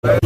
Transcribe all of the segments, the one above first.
What's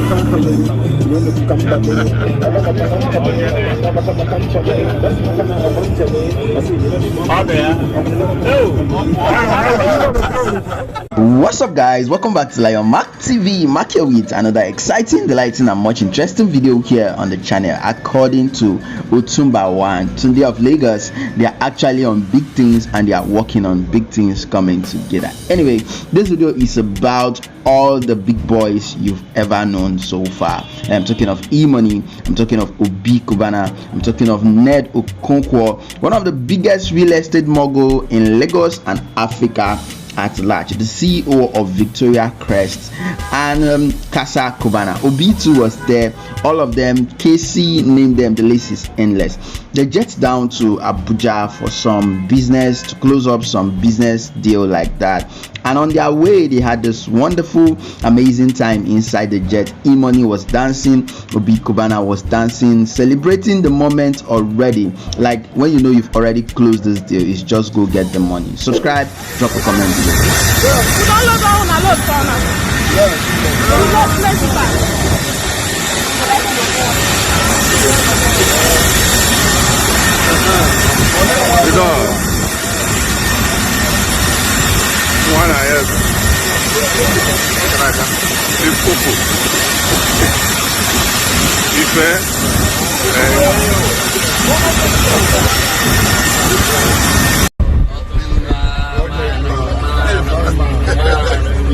up, guys? Welcome back to Lyon Mack TV. Mack here with another exciting, delighting and much interesting video here on the channel. According to Otumba One, Tunde of Lagos, they are actually on big things and they are working on big things coming together. Anyway, this video is about all the big boys you've ever known so far. I'm talking of E-Money, I'm talking of Obi Cubana, I'm talking of Ned Okonkwo, one of the biggest real estate mogul in Lagos and Africa at large, the CEO of Victoria Crest, and Kcee Cubana. Obi too was there. All of them, Kcee named them. The list is endless. They jet down to Abuja for some business, to close up some business deal like that. And on their way, they had this wonderful, amazing time inside the jet. E-Money was dancing, Obi Cubana was dancing, celebrating the moment already. Like when you know you've already closed this deal, it's just go get the money. Subscribe, drop a comment below.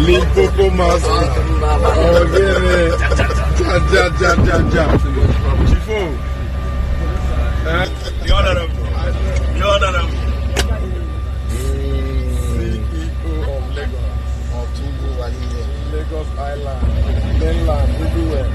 Limpopo master. Ogene. Ja. Chifo. The honorable. CEO of Lagos. Lagos Island. Mainland. Everywhere.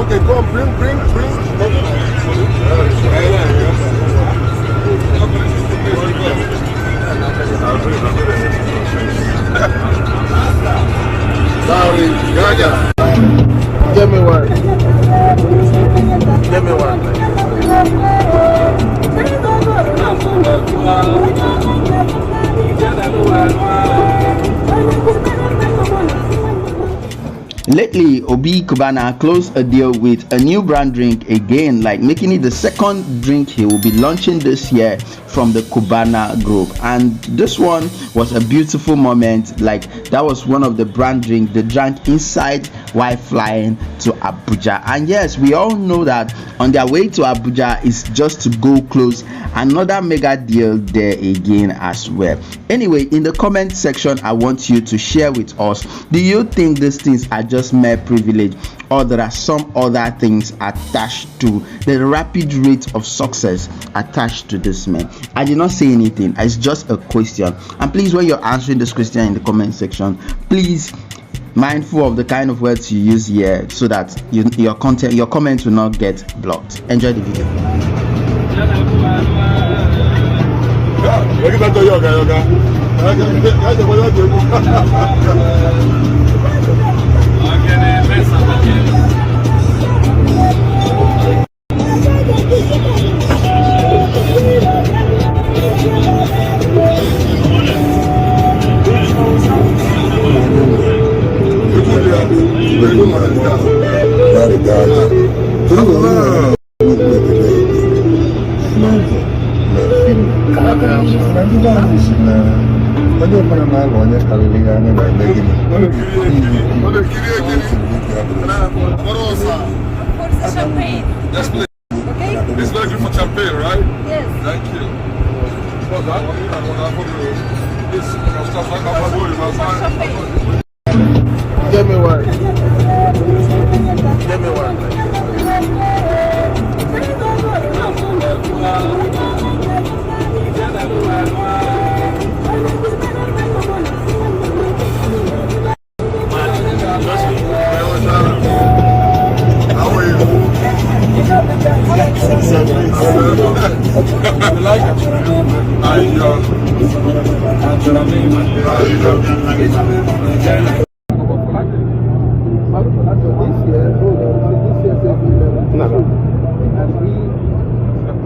Okay, come, bring. Sorry, Gaaga. Give me one. Lately, Obi Cubana closed a deal with a new brand drink again, like making it the second drink he will be launching this year from the Cubana group. And this one was a beautiful moment. Like, that was one of the brand drink they drank inside while flying to Abuja. And yes, we all know that on their way to Abuja is just to go close another mega deal there again as well. Anyway, in the comment section, I want you to share with us, do you think these things are just mere privilege, or there are some other things attached to the rapid rate of success attached to this man? I did not say anything, it's just a question. And please, when you're answering this question in the comment section, please mindful of the kind of words you use here, so that your comments will not get blocked. Enjoy the video. Champagne. Yes, please. Okay. It's very good for champagne, right? Yes. Thank you. Give me one.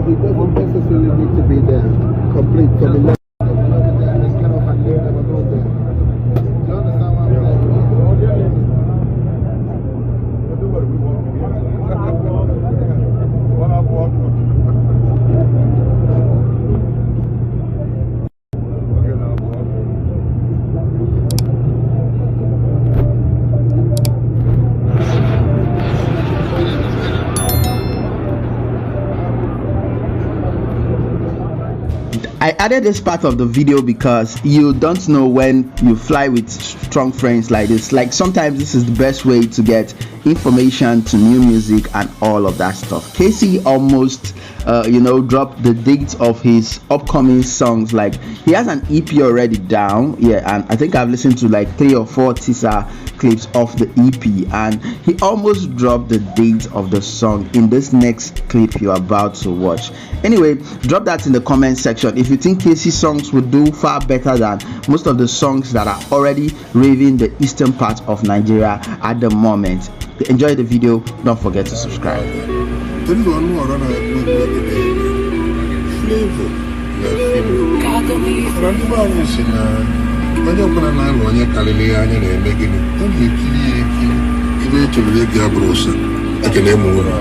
It doesn't necessarily need to be there complete for the left. I added this part of the video because you don't know when you fly with strong friends like this. Like sometimes this is the best way to get information to new music and all of that stuff. Kcee almost dropped the date of his upcoming songs. Like he has an EP already down, and I think I've listened to like 3 or 4 teaser clips of the EP, and he almost dropped the date of the song in this next clip you're about to watch. Anyway, drop that in the comment section if you think Kcee songs would do far better than most of the songs that are already raving the eastern part of Nigeria at the moment. Enjoy the video, don't forget to subscribe. Theresa Onuorah na Flavour na Phyno. Ndị anyị si na onye ọbụla na-alụ onye karịrị ya anya na-eme gịnị? Ọ na-ekiri ya ekiri ibe echebere ego ya bụrụ ụsa. Ekele m nwere.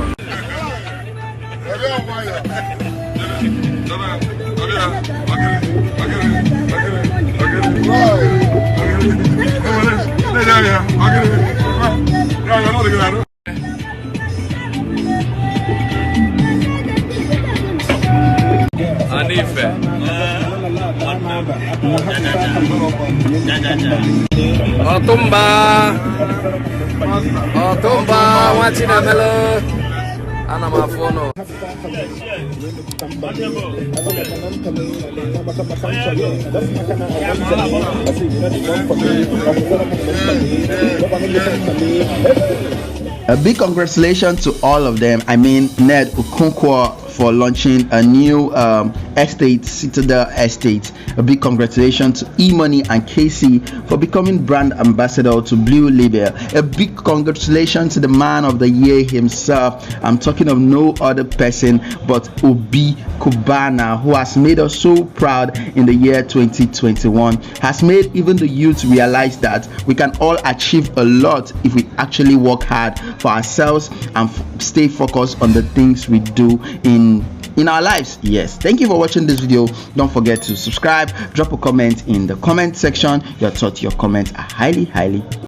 Otumba, wachina melo, ana mafono. A big congratulations to all of them. I mean, Ned Okonkwo for launching a new estate, Citadel Estate. A big congratulations to E-Money and Kcee for becoming brand ambassador to Blue Label. A big congratulations to the man of the year himself. I'm talking of no other person but Obi Cubana, who has made us so proud in the year 2021, has made even the youth realize that we can all achieve a lot if we actually work hard for ourselves and stay focused on the things we do in our lives. Yes, thank you for watching this video. Don't forget to subscribe, drop a comment in the comment section. Your thoughts, your comments are highly